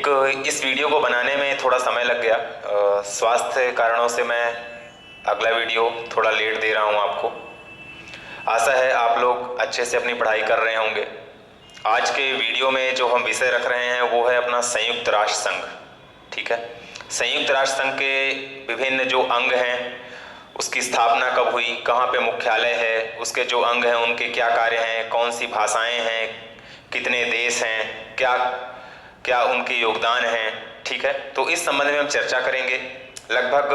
इस वीडियो को बनाने में थोड़ा समय लग गया। स्वास्थ्य कारणों से मैं अगला वीडियो थोड़ा लेट दे रहा हूँ आपको। आशा है आप लोग अच्छे से अपनी पढ़ाई कर रहे होंगे। आज के वीडियो में जो हम विषय रख रहे हैं वो है अपना संयुक्त राष्ट्र संघ। ठीक है, संयुक्त राष्ट्र संघ के विभिन्न जो अंग हैं, उसकी स्थापना कब हुई, कहाँ पे मुख्यालय है, उसके जो अंग हैं उनके क्या कार्य हैं, कौन सी भाषाएं हैं, कितने देश हैं, क्या क्या उनके योगदान हैं। ठीक है, तो इस संबंध में हम चर्चा करेंगे। लगभग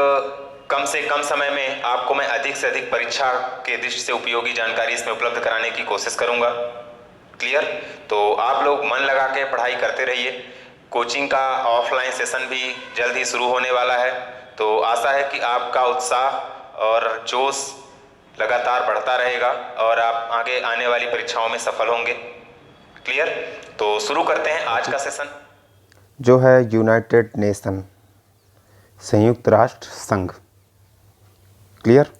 कम से कम समय में आपको मैं अधिक से अधिक परीक्षा के दृष्टि से उपयोगी जानकारी इसमें उपलब्ध कराने की कोशिश करूंगा। क्लियर? तो आप लोग मन लगा के पढ़ाई करते रहिए। कोचिंग का ऑफलाइन सेशन भी जल्द ही शुरू होने वाला है, तो आशा है कि आपका उत्साह और जोश लगातार बढ़ता रहेगा और आप आगे आने वाली परीक्षाओं में सफल होंगे। क्लियर? तो शुरू करते हैं आज का सेशन, जो है यूनाइटेड नेशन, संयुक्त राष्ट्र संघ। क्लियर?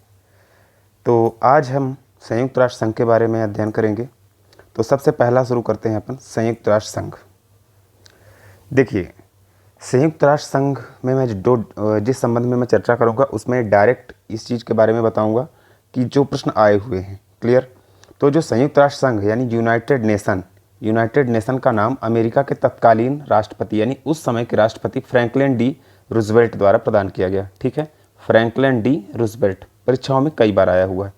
तो आज हम संयुक्त राष्ट्र संघ के बारे में अध्ययन करेंगे। तो सबसे पहला शुरू करते हैं अपन संयुक्त राष्ट्र संघ। देखिए, संयुक्त राष्ट्र संघ में मैं जिस संबंध में मैं चर्चा करूंगा उसमें डायरेक्ट इस चीज़ के बारे में बताऊंगा कि जो प्रश्न आए हुए हैं। क्लियर? तो जो संयुक्त राष्ट्र संघ यानी यूनाइटेड नेशन का नाम अमेरिका के तत्कालीन राष्ट्रपति यानी उस समय के राष्ट्रपति फ्रैंकलिन डी रूजवेल्ट द्वारा प्रदान किया गया। ठीक है, फ्रैंकलिन डी रूजवेल्ट परीक्षाओं में कई बार आया हुआ है।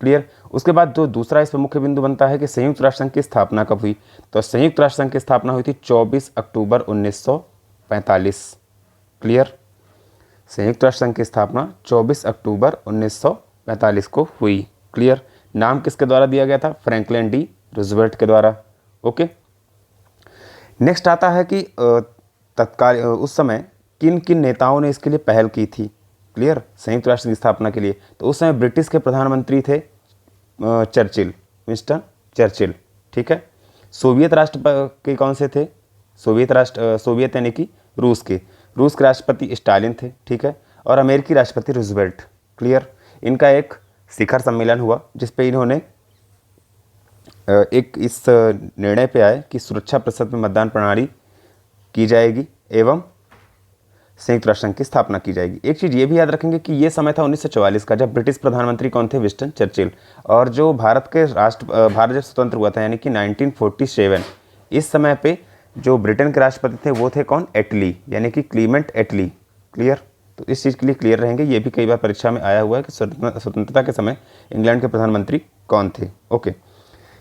क्लियर? उसके बाद जो दूसरा इस पर मुख्य बिंदु बनता है कि संयुक्त राष्ट्र संघ की स्थापना कब हुई। तो संयुक्त राष्ट्र संघ की स्थापना हुई थी 24 अक्टूबर 1945। क्लियर? संयुक्त राष्ट्र संघ की स्थापना 24 अक्टूबर 1945 को हुई। क्लियर? नाम किसके द्वारा दिया गया था? फ्रैंकलिन डी रूजवेल्ट के द्वारा। ओके, नेक्स्ट आता है कि तत्काल उस समय किन किन नेताओं ने इसके लिए पहल की थी। क्लियर? संयुक्त राष्ट्र की स्थापना के लिए तो उस समय ब्रिटिश के प्रधानमंत्री थे चर्चिल, विंस्टन चर्चिल। ठीक है, सोवियत राष्ट्र के कौन से थे? सोवियत यानी कि रूस के राष्ट्रपति स्टालिन थे। ठीक है, और अमेरिकी राष्ट्रपति रूजवेल्ट। क्लियर? इनका एक शिखर सम्मेलन हुआ जिस पे इन्होंने एक इस निर्णय पे आए कि सुरक्षा परिषद में मतदान प्रणाली की जाएगी एवं संयुक्त राष्ट्र संघ की स्थापना की जाएगी। एक चीज़ ये भी याद रखेंगे कि ये समय था 1944 का, जब ब्रिटिश प्रधानमंत्री कौन थे? Winston Churchill. और जो भारत जब स्वतंत्र हुआ था यानी कि 1947, इस समय पे जो ब्रिटेन के राष्ट्रपति थे वो थे कौन? एटली, यानी कि क्लीमेंट एटली। क्लियर? तो इस चीज़ के लिए क्लियर रहेंगे। ये भी कई बार परीक्षा में आया हुआ है कि स्वतंत्रता के समय इंग्लैंड के प्रधानमंत्री कौन थे। ओके,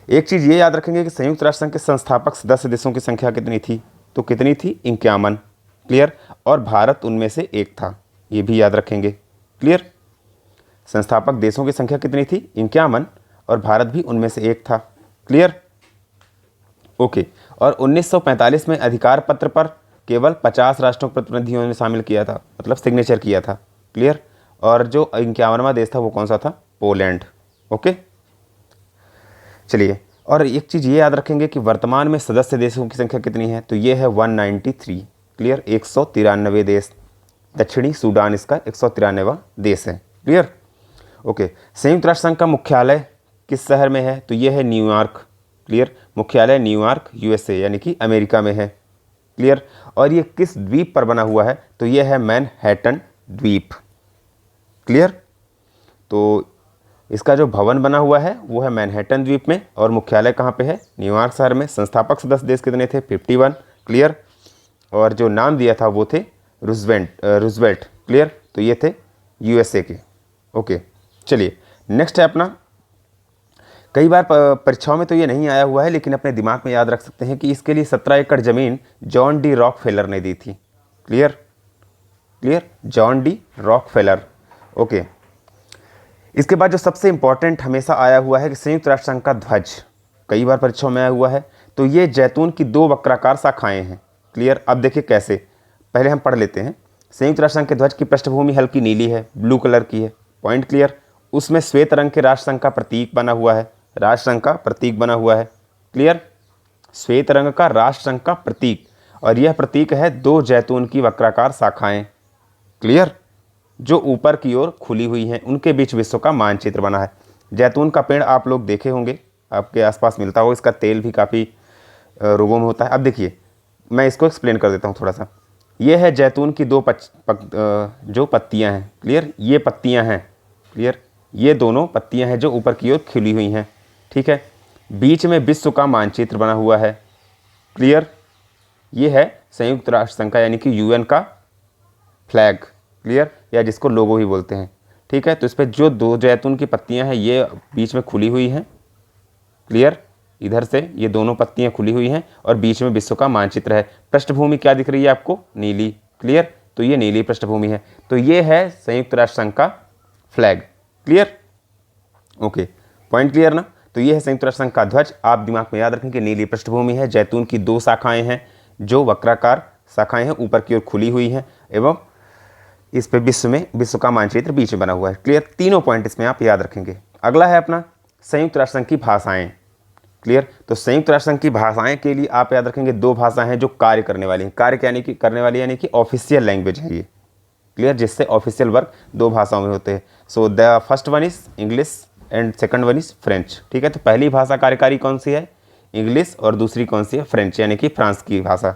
एक चीज़ ये याद रखेंगे कि संयुक्त राष्ट्र संघ के संस्थापक सदस्य देशों की संख्या कितनी थी? तो कितनी थी? 51। क्लियर? और भारत उनमें से एक था, ये भी याद रखेंगे। क्लियर? संस्थापक देशों की संख्या कितनी थी? 51, और भारत भी उनमें से एक था। क्लियर? ओके, और 1945 में अधिकार पत्र पर केवल 50 राष्ट्रों के प्रतिनिधियों ने शामिल किया था, मतलब सिग्नेचर किया था। क्लियर? और जो 51वां देश था वो कौन सा था? पोलैंड। ओके, चलिए, और एक चीज़ ये याद रखेंगे कि वर्तमान में सदस्य देशों की संख्या कितनी है? तो ये है 193। क्लियर? 193 देश। दक्षिणी सूडान इसका 193वां देश है। क्लियर? ओके, संयुक्त राष्ट्र संघ का मुख्यालय किस शहर में है? तो ये है न्यूयॉर्क। क्लियर? मुख्यालय न्यूयॉर्क, यूएसए यानी कि अमेरिका में है। क्लियर? और ये किस द्वीप पर बना हुआ है? तो ये है मैनहट्टन द्वीप। क्लियर? तो इसका जो भवन बना हुआ है वो है मैनहट्टन द्वीप में, और मुख्यालय कहाँ पे है? न्यूयॉर्क शहर में। संस्थापक सदस्य देश कितने थे? 51। क्लियर? और जो नाम दिया था वो थे रूजवेल्ट। क्लियर? तो ये थे यूएसए के। ओके, चलिए, नेक्स्ट है अपना, कई बार परीक्षाओं में तो ये नहीं आया हुआ है लेकिन अपने दिमाग में याद रख सकते हैं कि इसके लिए 17 एकड़ जमीन जॉन डी रॉकफेलर ने दी थी। Clear? John D Rockefeller. Okay, इसके बाद जो सबसे इंपॉर्टेंट हमेशा आया हुआ है कि संयुक्त राष्ट्र संघ का ध्वज कई बार परीक्षाओं में आया हुआ है। तो ये जैतून की 2 वक्राकार शाखाएं हैं। क्लियर? अब देखिए कैसे, पहले हम पढ़ लेते हैं। संयुक्त राष्ट्र संघ के ध्वज की पृष्ठभूमि हल्की नीली है, ब्लू कलर की है। Point clear? उसमें श्वेत रंग के राष्ट्र संघ का प्रतीक बना हुआ है, क्लियर? श्वेत रंग का राष्ट्र संघ का प्रतीक, और यह प्रतीक है 2 जैतून की वक्राकार शाखाएं। क्लियर? जो ऊपर की ओर खुली हुई हैं, उनके बीच विश्व का मानचित्र बना है। जैतून का पेड़ आप लोग देखे होंगे, आपके आसपास मिलता हो, इसका तेल भी काफ़ी रोगों में होता है। अब देखिए, मैं इसको एक्सप्लेन कर देता हूँ थोड़ा सा। ये है जैतून की दो जो पत्तियाँ हैं, क्लियर, ये पत्तियाँ हैं, क्लियर, ये दोनों पत्तियाँ हैं जो ऊपर की ओर खिली हुई हैं, ठीक है। बीच में विश्व का मानचित्र बना हुआ है, क्लियर। ये है संयुक्त राष्ट्र संघ का यानी कि यूएन का फ्लैग, क्लियर, या जिसको लोगो ही बोलते हैं, ठीक है। तो इस पर जो दो जैतून की पत्तियां हैं ये बीच में खुली हुई हैं, क्लियर, इधर से ये दोनों पत्तियां खुली हुई हैं और बीच में विश्व का मानचित्र है। पृष्ठभूमि क्या दिख रही है आपको? नीली, क्लियर। तो ये नीली पृष्ठभूमि है। तो ये है संयुक्त राष्ट्र संघ का flag, clear, okay, point clear ना। तो ये है संयुक्त राष्ट्र संघ का ध्वज। आप दिमाग में याद रखें कि नीली पृष्ठभूमि है, जैतून की दो शाखाएं हैं जो वक्राकार शाखाएं हैं, ऊपर की ओर खुली हुई हैं, एवं इस पे विश्व का मानचित्र बीच में बना हुआ है, क्लियर। तीनों पॉइंट इसमें आप याद रखेंगे। अगला है अपना संयुक्त राष्ट्र संघ की भाषाएं, क्लियर। तो संयुक्त राष्ट्र संघ की भाषाएं के लिए आप याद रखेंगे दो भाषाएं हैं जो कार्य करने वाली हैं। कार्य यानी कि करने वाली यानी कि ऑफिशियल लैंग्वेज है ये, क्लियर, जिससे ऑफिशियल वर्क दो भाषाओं में होते हैं। So the first one is English and second one is French, ठीक है। तो पहली भाषा कार्यकारी कौन सी है? इंग्लिश, और दूसरी कौन सी है? फ्रेंच, यानी कि फ्रांस की भाषा,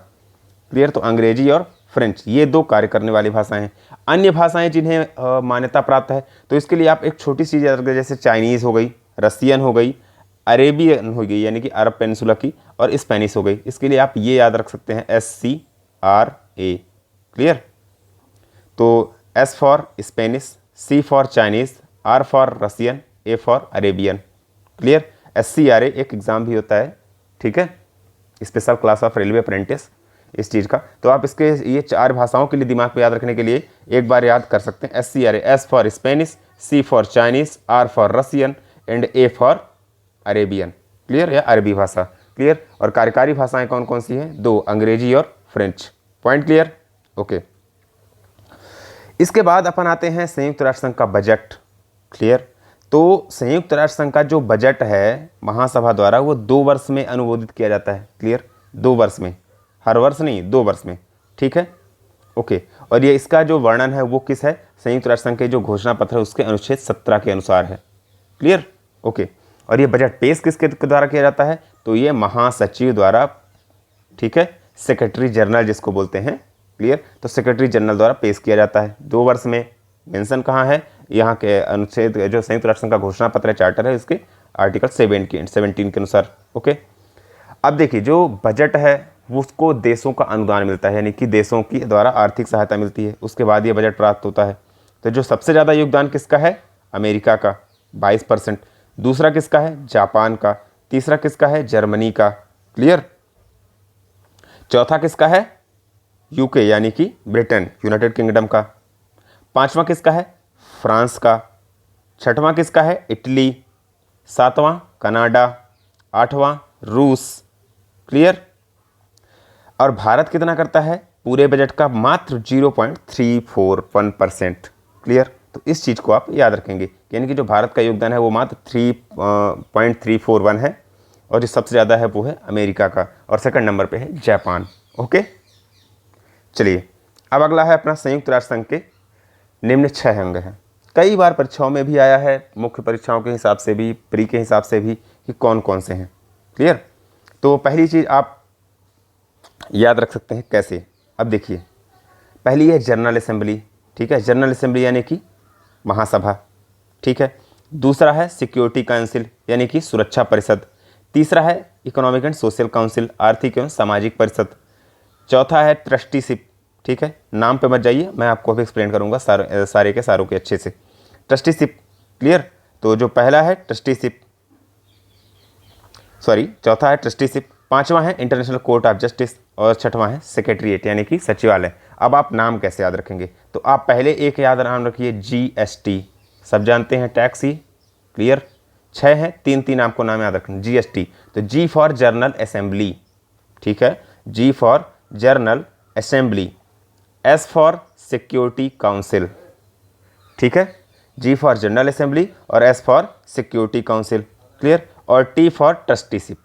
क्लियर। तो अंग्रेजी और फ्रेंच ये दो कार्य करने वाली भाषाएं हैं। अन्य भाषाएं जिन्हें मान्यता प्राप्त है, तो इसके लिए आप एक छोटी सी याद रखें, जैसे चाइनीज़ हो गई, रसियन हो गई, अरेबियन हो गई यानी कि अरब पेनिसुला की, और स्पेनिश हो गई। इसके लिए आप ये याद रख सकते हैं SCRA, क्लियर। तो S for Spanish, C for Chinese, R for Russian, A for Arabian, clear. SCRA एक एग्ज़ाम भी होता है, ठीक है, special class of railway apprentice इस चीज़ का। तो आप इसके ये चार भाषाओं के लिए दिमाग में याद रखने के लिए एक बार याद कर सकते हैं SCRA, S for Spanish, C for Chinese, R for Russian and A for Arabian, clear, या अरबी भाषा, क्लियर। और कार्यकारी भाषाएं कौन कौन सी हैं? दो, अंग्रेजी और फ्रेंच, पॉइंट क्लियर, ओके। इसके बाद अपन आते हैं संयुक्त राष्ट्र संघ का बजट, क्लियर। तो संयुक्त राष्ट्र संघ का जो बजट है महासभा द्वारा वो 2 वर्ष में अनुमोदित किया जाता है, क्लियर, 2 वर्ष में, हर वर्ष नहीं, 2 वर्ष में, ठीक है, ओके। और ये इसका जो वर्णन है वो किस है? संयुक्त राष्ट्र संघ के जो घोषणा पत्र है उसके अनुच्छेद 17 के अनुसार है, क्लियर, ओके। और ये बजट पेश किसके द्वारा किया जाता है? तो ये महासचिव द्वारा, ठीक है, सेक्रेटरी जनरल जिसको बोलते हैं, क्लियर। तो सेक्रेटरी जनरल द्वारा पेश किया जाता है 2 वर्ष में। मेंशन कहाँ है? यहाँ के अनुच्छेद जो संयुक्त राष्ट्र संघ का घोषणा पत्र है, चार्टर है, इसके आर्टिकल 17 के अनुसार, ओके। अब देखिए जो बजट है वो उसको देशों का अनुदान मिलता है, यानी कि देशों की द्वारा आर्थिक सहायता मिलती है, उसके बाद ये बजट प्राप्त होता है। तो जो सबसे ज़्यादा योगदान किसका है? अमेरिका का 22%, दूसरा किसका है? जापान का, तीसरा किसका है? जर्मनी का, क्लियर, चौथा किसका है? यूके यानी कि ब्रिटेन, यूनाइटेड किंगडम का, पांचवा किसका है? फ्रांस का, छठवां किसका है? इटली, सातवां कनाडा, आठवां रूस, क्लियर। और भारत कितना करता है? पूरे बजट का मात्र 0.341%, क्लियर। तो इस चीज़ को आप याद रखेंगे, यानी कि जो भारत का योगदान है वो मात्र 3.341 है, और जो सबसे ज़्यादा है वो है अमेरिका का, और सेकंड नंबर पे है जापान, ओके। चलिए अब अगला है अपना संयुक्त राष्ट्र संघ के निम्न 6 अंग हैं। कई बार परीक्षाओं में भी आया है, मुख्य परीक्षाओं के हिसाब से भी, प्री के हिसाब से भी, कि कौन कौन से हैं, क्लियर। तो पहली चीज़ आप याद रख सकते हैं कैसे? अब देखिए, पहली है जनरल असेंबली, ठीक है, जनरल असेंबली यानी कि महासभा, ठीक है। दूसरा है सिक्योरिटी काउंसिल यानी कि सुरक्षा परिषद। तीसरा है इकोनॉमिक एंड सोशल काउंसिल, आर्थिक एवं सामाजिक परिषद। चौथा है ट्रस्टीशिप, ठीक है, नाम पे मत जाइए, मैं आपको अभी एक्सप्लेन करूंगा सारे के सारों के अच्छे से। Trusteeship, clear. तो जो पहला है ट्रस्टीशिप, चौथा है ट्रस्टीशिप, पांचवा है इंटरनेशनल कोर्ट ऑफ जस्टिस, और छठवां है सेक्रेटरीट यानी कि सचिवालय। अब आप नाम कैसे याद रखेंगे? तो आप पहले एक याद नाम रखिए, GST, सब जानते हैं टैक्स ही, क्लियर। 6 हैं, 3 आपको नाम याद रखना, GST। तो G फॉर जर्नल असेंबली, ठीक है, G for journal assembly, S for Security council, ठीक है, G फॉर जनरल असेंबली और S for Security council, clear, और T फॉर ट्रस्टीशिप,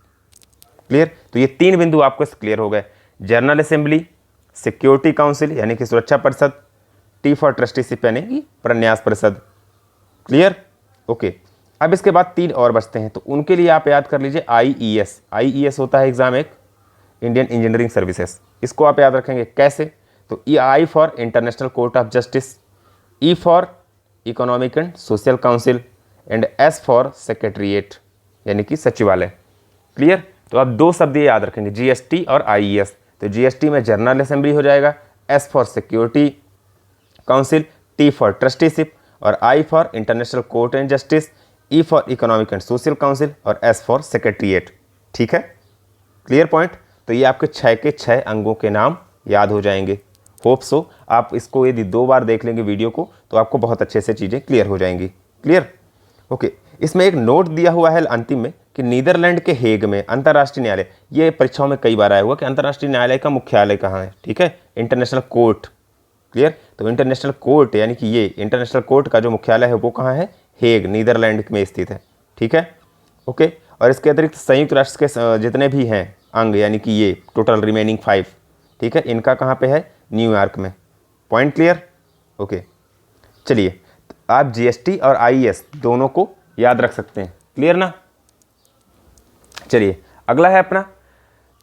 क्लियर। तो ये 3 बिंदु आपको क्लियर हो गए, जनरल असेंबली, सिक्योरिटी काउंसिल यानी कि सुरक्षा परिषद, T फॉर ट्रस्टीशिप यानी कि प्रन्यास परिषद, क्लियर, ओके। अब इसके बाद 3 और बचते हैं, तो उनके लिए आप याद कर लीजिए IES होता है एग्जाम एक, इंडियन इंजीनियरिंग सर्विसेज, इसको आप याद रखेंगे कैसे, तो I for International Court of Justice, E for Economic and Social Council and S for Secretariat यानी कि सचिवालय। क्लियर, तो आप दो शब्द ये याद रखेंगे, जीएसटी और आईईएस। तो जीएसटी में जनरल असेंबली हो जाएगा, S for Security Council, T for Trusteeship और I for International Court and Justice, E for Economic and Social Council और एस फॉर सेक्रेटरीट। ठीक है, क्लियर पॉइंट। तो ये आपके 6 के 6 अंगों के नाम याद हो जाएंगे। होप सो आप इसको यदि 2 बार देख लेंगे वीडियो को तो आपको बहुत अच्छे से चीज़ें क्लियर हो जाएंगी। Clear, okay. इसमें एक नोट दिया हुआ है अंतिम में कि नीदरलैंड के हेग में अंतर्राष्ट्रीय न्यायालय, ये परीक्षाओं में कई बार आया हुआ कि अंतर्राष्ट्रीय न्यायालय का मुख्यालय कहाँ है। ठीक है, इंटरनेशनल कोर्ट। क्लियर, तो इंटरनेशनल कोर्ट यानी कि ये इंटरनेशनल कोर्ट का जो मुख्यालय है वो कहाँ है, हेग, नीदरलैंड में स्थित है। ठीक है, ओके। और इसके अतिरिक्त संयुक्त राष्ट्र के जितने भी हैं अंग यानी कि ये टोटल रिमेनिंग 5, ठीक है, इनका कहाँ पे है, न्यूयॉर्क में। Point clear, okay. चलिए, आप जीएसटी और आईईएस दोनों को याद रख सकते हैं। क्लियर ना। चलिए, अगला है अपना,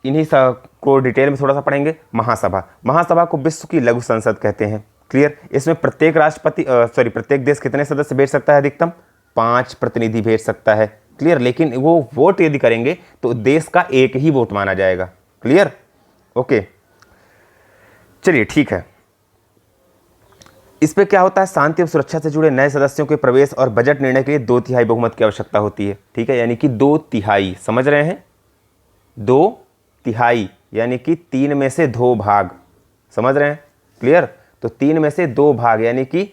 इन्हीं को डिटेल में थोड़ा सा पढ़ेंगे। महासभा। महासभा को विश्व की लघु संसद कहते हैं। क्लियर, इसमें प्रत्येक प्रत्येक देश कितने सदस्य भेज सकता है, अधिकतम 5 प्रतिनिधि भेज सकता है। क्लियर, लेकिन वो वोट यदि करेंगे तो देश का एक ही वोट माना जाएगा। Clear, okay. चलिए, ठीक है। इस पे क्या होता है, शांति और सुरक्षा से जुड़े नए सदस्यों के प्रवेश और बजट निर्णय के लिए 2/3 बहुमत की आवश्यकता होती है। ठीक है, यानी कि 2/3, समझ रहे हैं, 2/3 यानी कि 3 में से 2 भाग, समझ रहे हैं। क्लियर, तो 3 में से 2 भाग यानी कि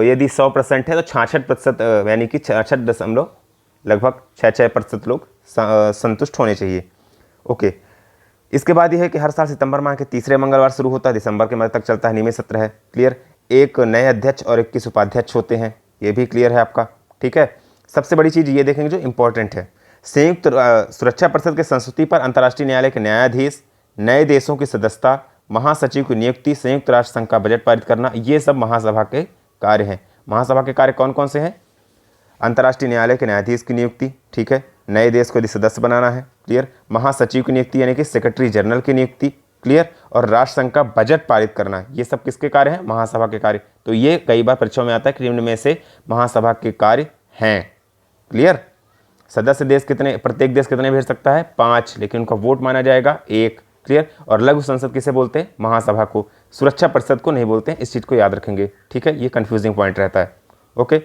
यदि 100% है तो 66% यानी कि 66 दशमलव लगभग 66% लोग संतुष्ट होने चाहिए। ओके। इसके बाद यह है कि हर साल सितंबर माह के तीसरे मंगलवार शुरू होता है, दिसंबर के मध्य तक चलता है, नियमित सत्र है। क्लियर, एक नए अध्यक्ष और 21 उपाध्यक्ष होते हैं, ये भी क्लियर है आपका। ठीक है, सबसे बड़ी चीज़ ये देखेंगे जो इंपॉर्टेंट है, संयुक्त सुरक्षा परिषद के संस्तुति पर अंतर्राष्ट्रीय न्यायालय के न्यायाधीश, नए देशों की सदस्यता, महासचिव की नियुक्ति, संयुक्त राष्ट्र संघ का बजट पारित करना, ये सब महासभा के कार्य हैं। महासभा के कार्य कौन कौन से हैं, अंतर्राष्ट्रीय न्यायालय के न्यायाधीश की नियुक्ति, ठीक है, नए देश को यदि सदस्य बनाना है, क्लियर, महासचिव की नियुक्ति यानी कि सेक्रेटरी जनरल की नियुक्ति, क्लियर, और राष्ट्र संघ का बजट पारित करना, ये सब किसके कार्य हैं, महासभा के कार्य। तो ये कई बार परीक्षाओं में आता है कि निम्न में से महासभा के कार्य हैं। क्लियर, सदस्य देश कितने, प्रत्येक देश कितने भेज सकता है, 5, लेकिन उनका वोट माना जाएगा 1। क्लियर, और लघु संसद किसे बोलते हैं, महासभा को, सुरक्षा परिषद को नहीं बोलते हैं, इस चीज़ को याद रखेंगे। ठीक है, ये कंफ्यूजिंग पॉइंट रहता है। ओके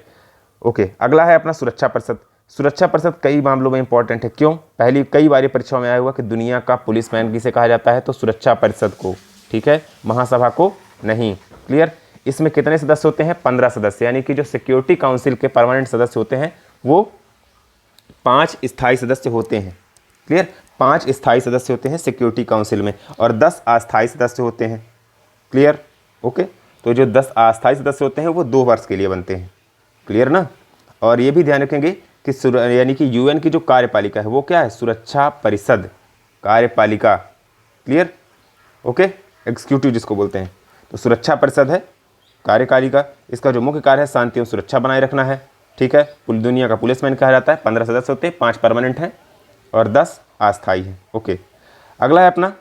ओके, अगला है अपना सुरक्षा परिषद। सुरक्षा परिषद कई मामलों में इंपॉर्टेंट है, क्यों, पहली कई बार परीक्षाओं में आया हुआ कि दुनिया का पुलिसमैन किसे कहा जाता है, तो सुरक्षा परिषद को। ठीक है, महासभा को नहीं। क्लियर, इसमें कितने सदस्य होते हैं, 15 सदस्य, यानी कि जो सिक्योरिटी काउंसिल के परमानेंट सदस्य होते हैं वो 5 स्थायी सदस्य होते हैं। क्लियर, 5 स्थायी सदस्य होते हैं सिक्योरिटी काउंसिल में और 10 अस्थायी सदस्य होते हैं। क्लियर, ओके, तो जो 10 अस्थायी सदस्य होते हैं वो 2 वर्ष के लिए बनते हैं। क्लियर ना। और ये भी ध्यान रखेंगे कि यानी कि यूएन की जो कार्यपालिका है वो क्या है, सुरक्षा परिषद कार्यपालिका। क्लियर, ओके, एग्जीक्यूटिव जिसको बोलते हैं, तो सुरक्षा परिषद है कार्यपालिका। इसका जो मुख्य कार्य है शांति और सुरक्षा बनाए रखना है। ठीक है, पूरी दुनिया का पुलिसमैन कहा जाता है। 15 सदस्य होते हैं, 5 परमानेंट हैं और 10 अस्थायी हैं। ओके, अगला है अपना,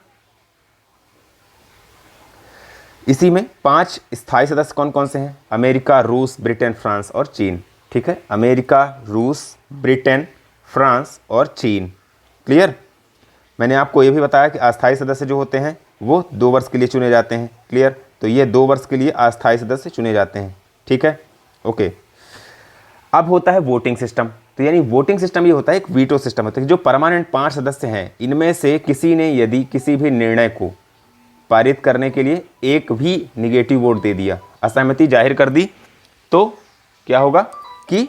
इसी में 5 स्थायी सदस्य कौन कौन से हैं, अमेरिका, रूस, ब्रिटेन, फ्रांस और चीन। ठीक है, अमेरिका, रूस, ब्रिटेन, फ्रांस और चीन। क्लियर, मैंने आपको ये भी बताया कि अस्थायी सदस्य जो होते हैं वो 2 वर्ष के लिए चुने जाते हैं। क्लियर, तो ये 2 वर्ष के लिए अस्थायी सदस्य चुने जाते हैं। ठीक है, ओके। अब होता है वोटिंग सिस्टम। तो यानी वोटिंग सिस्टम ये होता है, एक वीटो सिस्टम होता है कि जो परमानेंट 5 सदस्य हैं इनमें से किसी ने यदि किसी भी निर्णय को पारित करने के लिए एक भी निगेटिव वोट दे दिया, असहमति जाहिर कर दी, तो क्या होगा कि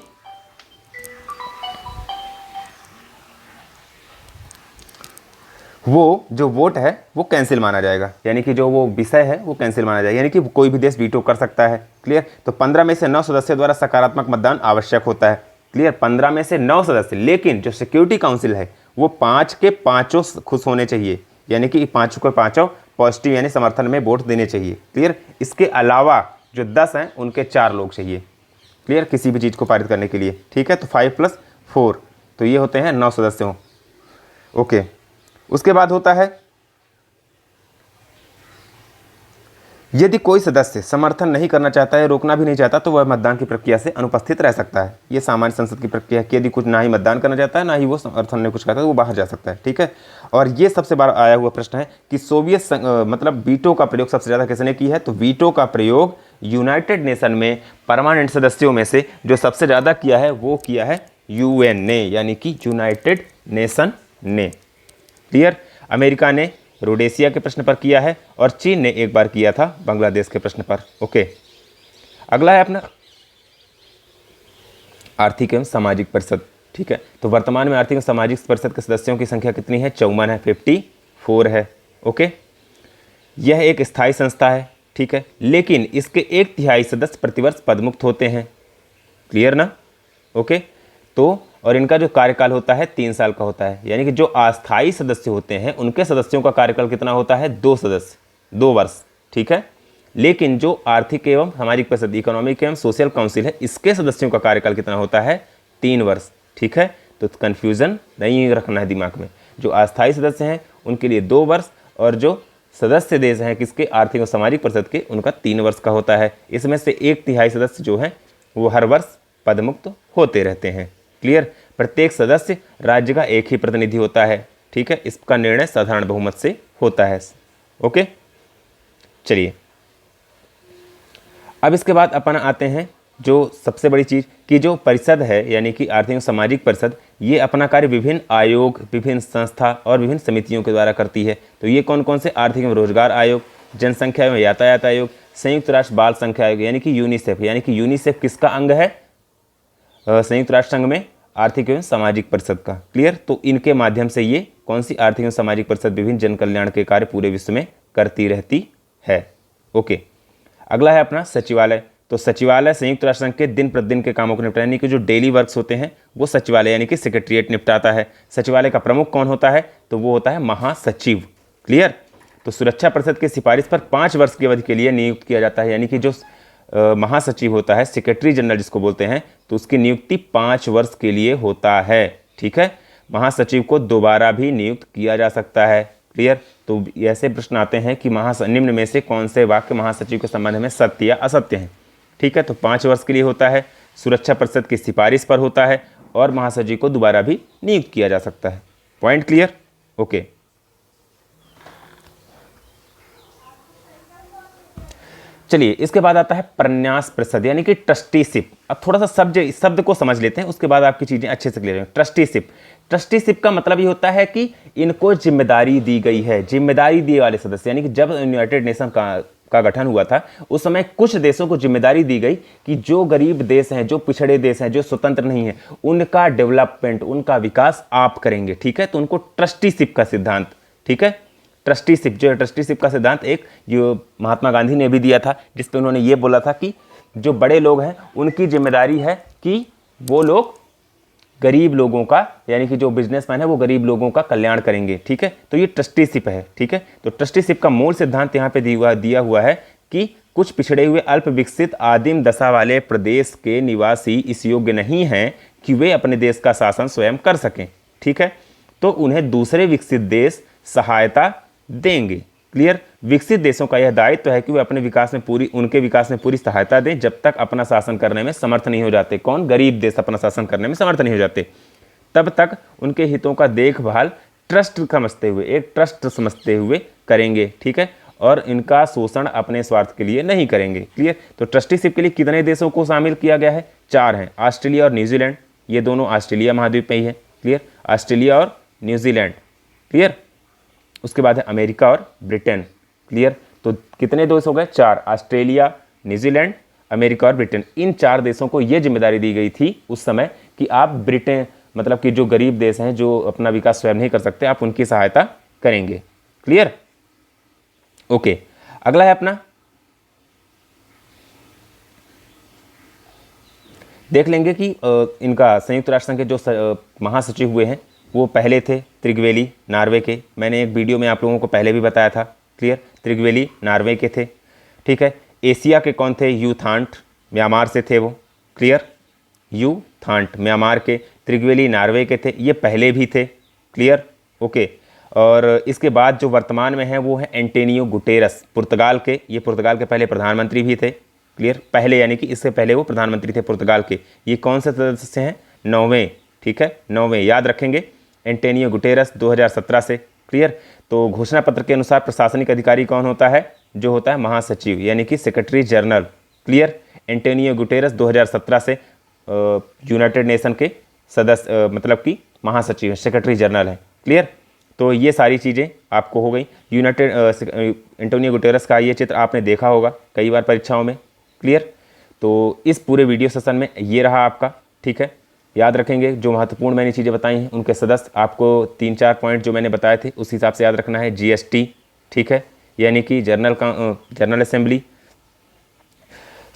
वो जो वोट है वो कैंसिल माना जाएगा, यानी कि जो वो विषय है वो कैंसिल माना जाएगा, यानी कि कोई भी देश वीटो कर सकता है। क्लियर, तो 15 में से 9 सदस्यों द्वारा सकारात्मक मतदान आवश्यक होता है। क्लियर, 15 में से 9 सदस्य, लेकिन जो सिक्योरिटी काउंसिल है वो 5 के 5 खुश होने चाहिए, यानी कि 5 के 5 पॉजिटिव यानी समर्थन में वोट देने चाहिए। क्लियर, इसके अलावा जो 10 हैं उनके 4 लोग चाहिए। क्लियर, किसी भी चीज़ को पारित करने के लिए। ठीक है, तो 5 + 4 तो ये होते हैं 9 सदस्यों। ओके, उसके बाद होता है यदि कोई सदस्य समर्थन नहीं करना चाहता है, रोकना भी नहीं चाहता, तो वह मतदान की प्रक्रिया से अनुपस्थित रह सकता है। ये सामान्य संसद की प्रक्रिया है कि यदि कुछ ना ही मतदान करना चाहता है, ना ही वो समर्थन ने कुछ कहता है, तो वो बाहर जा सकता है। ठीक है। और ये सबसे बार आया हुआ प्रश्न है कि सोवियत मतलब वीटो का प्रयोग सबसे ज़्यादा किसने की है? तो वीटो का प्रयोग यूनाइटेड नेशन में परमानेंट सदस्यों में से जो सबसे ज़्यादा किया है वो किया है UN ने, यानी कि यूनाइटेड नेशन ने। क्लियर। अमेरिका ने रोडेशिया के प्रश्न पर किया है और चीन ने एक बार किया था बांग्लादेश के प्रश्न पर। ओके। अगला है अपना आर्थिक एवं सामाजिक परिषद। ठीक है। तो वर्तमान में आर्थिक एवं सामाजिक परिषद के सदस्यों की संख्या कितनी है? 54 है, 54 है। ओके। यह एक स्थायी संस्था है। ठीक है। लेकिन इसके 1/3 सदस्य प्रतिवर्ष पदमुक्त होते हैं। क्लियर ना? ओके। तो और इनका जो कार्यकाल होता है 3 साल का होता है, यानी कि जो अस्थायी सदस्य होते हैं उनके सदस्यों का कार्यकाल कितना होता है? 2 सदस्य, 2 वर्ष। ठीक है। लेकिन जो आर्थिक एवं सामाजिक परिषद, इकोनॉमिक एवं सोशल काउंसिल है, इसके सदस्यों का कार्यकाल कितना होता है? 3 वर्ष। ठीक है। तो कन्फ्यूज़न नहीं रखना है दिमाग में। जो अस्थायी सदस्य हैं उनके लिए 2 वर्ष, और जो सदस्य देश हैं किसके? आर्थिक और सामाजिक परिषद के, उनका 3 वर्ष का होता है। इसमें से 1/3 सदस्य जो हैं वो हर वर्ष पदमुक्त होते रहते हैं। क्लियर। प्रत्येक सदस्य राज्य का एक ही प्रतिनिधि होता है। ठीक है। इसका निर्णय साधारण बहुमत से होता है। ओके। चलिए, अब इसके बाद अपन आते हैं जो सबसे बड़ी चीज़ कि जो परिषद है, यानी कि आर्थिक और सामाजिक परिषद, ये अपना कार्य विभिन्न आयोग, विभिन्न संस्था और विभिन्न समितियों के द्वारा करती है। तो ये कौन कौन से? आर्थिक एवं रोजगार आयोग, जनसंख्या एवं यातायात आयोग, संयुक्त राष्ट्र बाल संख्या आयोग यानी कि यूनिसेफ। यानी कि यूनिसेफ किसका अंग है? संयुक्त राष्ट्र संघ में आर्थिक एवं सामाजिक परिषद का। क्लियर। तो इनके माध्यम से ये कौन सी आर्थिक एवं सामाजिक परिषद विभिन्न जन कल्याण के कार्य पूरे विश्व में करती रहती है। ओके। अगला है अपना सचिवालय। तो सचिवालय संयुक्त राष्ट्र संघ के दिन प्रतिदिन के कामों को निपटाने के जो डेली वर्क्स होते हैं वो सचिवालय यानी कि सेक्रेटरीट निपटाता है। सचिवालय का प्रमुख कौन होता है? तो वो होता है महासचिव। क्लियर। तो सुरक्षा परिषद की सिफारिश पर 5 वर्ष की अवधि के लिए नियुक्त किया जाता है, यानी कि जो महासचिव होता है, सेक्रेटरी जनरल जिसको बोलते हैं, तो उसकी नियुक्ति 5 वर्ष के लिए होता है। ठीक है। महासचिव को दोबारा भी नियुक्त किया जा सकता है। क्लियर। तो ऐसे प्रश्न आते हैं कि निम्न में से कौन से वाक्य महासचिव के संबंध में सत्य या असत्य हैं? ठीक है। तो 5 वर्ष के लिए होता है, सुरक्षा परिषद की सिफारिश पर होता है, और महासचिव को दोबारा भी नियुक्त किया जा सकता है। Point clear? ओके। चलिए, इसके बाद आता है प्रन्यास परिषद यानी कि ट्रस्टीशिप। अब थोड़ा सा शब्द को समझ लेते हैं, उसके बाद आपकी चीजें अच्छे से क्लियर होंगी। ट्रस्टीशिप, ट्रस्टीशिप का मतलब ये होता है कि इनको जिम्मेदारी दी गई है। जिम्मेदारी दिए वाले सदस्य, यानी कि जब यूनाइटेड नेशन का गठन हुआ था उस समय कुछ देशों को जिम्मेदारी दी गई कि जो गरीब देश हैं, जो पिछड़े देश हैं, जो स्वतंत्र नहीं है, उनका डेवलपमेंट, उनका विकास आप करेंगे। ठीक है। तो उनको ट्रस्टीशिप का सिद्धांत, ठीक है, ट्रस्टीशिप जो है, ट्रस्टीशिप का सिद्धांत एक जो महात्मा गांधी ने भी दिया था, जिसपे उन्होंने ये बोला था कि जो बड़े लोग हैं उनकी जिम्मेदारी है कि वो लोग गरीब लोगों का, यानी कि जो बिजनेसमैन है वो गरीब लोगों का कल्याण करेंगे। ठीक है। तो ये ट्रस्टीशिप है। ठीक है। तो ट्रस्टीशिप का मूल सिद्धांत यहाँ पे दिया हुआ है कि कुछ पिछड़े हुए अल्प विकसित आदिम दशा वाले प्रदेश के निवासी इस योग्य नहीं हैं कि वे अपने देश का शासन स्वयं कर सकें। ठीक है। तो उन्हें दूसरे विकसित देश सहायता देंगे। क्लियर। विकसित देशों का यह दायित्व है कि वे अपने विकास में उनके विकास में पूरी सहायता दें जब तक अपना शासन करने में समर्थ नहीं हो जाते। कौन? गरीब देश अपना शासन करने में समर्थ नहीं हो जाते, तब तक उनके हितों का देखभाल ट्रस्ट समझते हुए करेंगे। ठीक है। और इनका शोषण अपने स्वार्थ के लिए नहीं करेंगे। क्लियर। तो ट्रस्टीशिप के लिए कितने देशों को शामिल किया गया है? 4 हैं, ऑस्ट्रेलिया और न्यूजीलैंड। ये दोनों ऑस्ट्रेलिया महाद्वीप में ही है। क्लियर। ऑस्ट्रेलिया और न्यूजीलैंड। क्लियर। उसके बाद है अमेरिका और ब्रिटेन। क्लियर। तो कितने देश हो गए? 4, ऑस्ट्रेलिया, न्यूजीलैंड, अमेरिका और ब्रिटेन। इन 4 देशों को यह जिम्मेदारी दी गई थी उस समय कि आप ब्रिटेन, मतलब कि जो गरीब देश हैं, जो अपना विकास स्वयं नहीं कर सकते, आप उनकी सहायता करेंगे। क्लियर। ओके। अगला है अपना, देख लेंगे कि इनका संयुक्त राष्ट्र संघ के जो महासचिव हुए हैं वो पहले थे त्रिगवेली, नॉर्वे के। मैंने एक वीडियो में आप लोगों को पहले भी बताया था। क्लियर। त्रिगवेली नॉर्वे के थे। ठीक है। एशिया के कौन थे? यू थांट, म्यांमार से थे वो। क्लियर। यू थांट म्यांमार के, त्रिगवेली नॉर्वे के थे, ये पहले भी थे। क्लियर। ओके। और इसके बाद जो वर्तमान में है वो है एंटोनियो गुटेरस, पुर्तगाल के। ये पुर्तगाल के पहले प्रधानमंत्री भी थे। क्लियर, पहले यानी कि इससे पहले वो प्रधानमंत्री थे पुर्तगाल के। ये कौन से सदस्य हैं? 9वें। ठीक है, 9वें याद रखेंगे। एंटोनियो गुटेरस 2017 से। क्लियर, तो घोषणा पत्र के अनुसार प्रशासनिक अधिकारी कौन होता है? जो होता है महासचिव यानी कि secretary general. Clear, Antonio Guterres 2017 से यूनाइटेड नेशन के सदस्य मतलब कि महासचिव है, सेक्रेटरी जनरल है। क्लियर, तो ये सारी चीज़ें आपको हो गई। एंटोनियो गुटेरस का ये चित्र आपने देखा होगा कई बार परीक्षाओं में। क्लियर, तो इस पूरे वीडियो सेशन में ये रहा आपका। ठीक है, याद रखेंगे जो महत्वपूर्ण मैंने चीज़ें बताई हैं उनके सदस्य आपको 3-4 पॉइंट जो मैंने बताए थे उस हिसाब से याद रखना है। जीएसटी, ठीक है, यानी कि general assembly,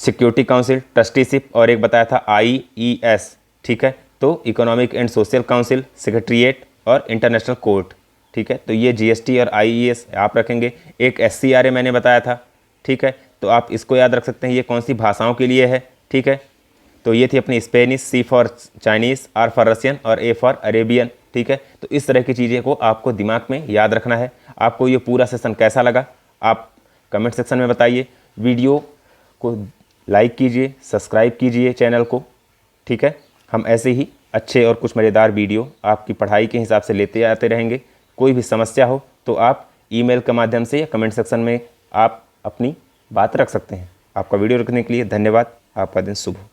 security council, trusteeship, और एक बताया था IES। ठीक है, तो economic and Social council, secretariat और इंटरनेशनल कोर्ट। ठीक है, तो ये GST और IES आप रखेंगे। एक SCRA मैंने बताया था। ठीक है, तो आप इसको याद रख सकते हैं, ये कौन सी भाषाओं के लिए है। ठीक है, तो ये थी अपनी Spanish, C for Chinese, R for Russian और A फॉर अरेबियन। ठीक है, तो इस तरह की चीज़ें को आपको दिमाग में याद रखना है। आपको ये पूरा सेशन कैसा लगा आप कमेंट सेक्शन में बताइए। वीडियो को लाइक कीजिए, सब्सक्राइब कीजिए चैनल को। ठीक है, हम ऐसे ही अच्छे और कुछ मज़ेदार वीडियो आपकी पढ़ाई के हिसाब से लेते आते रहेंगे। कोई भी समस्या हो तो आप ईमेल के माध्यम से या कमेंट सेक्शन में आप अपनी बात रख सकते हैं। आपका वीडियो रखने के लिए धन्यवाद। आपका दिन शुभ हो।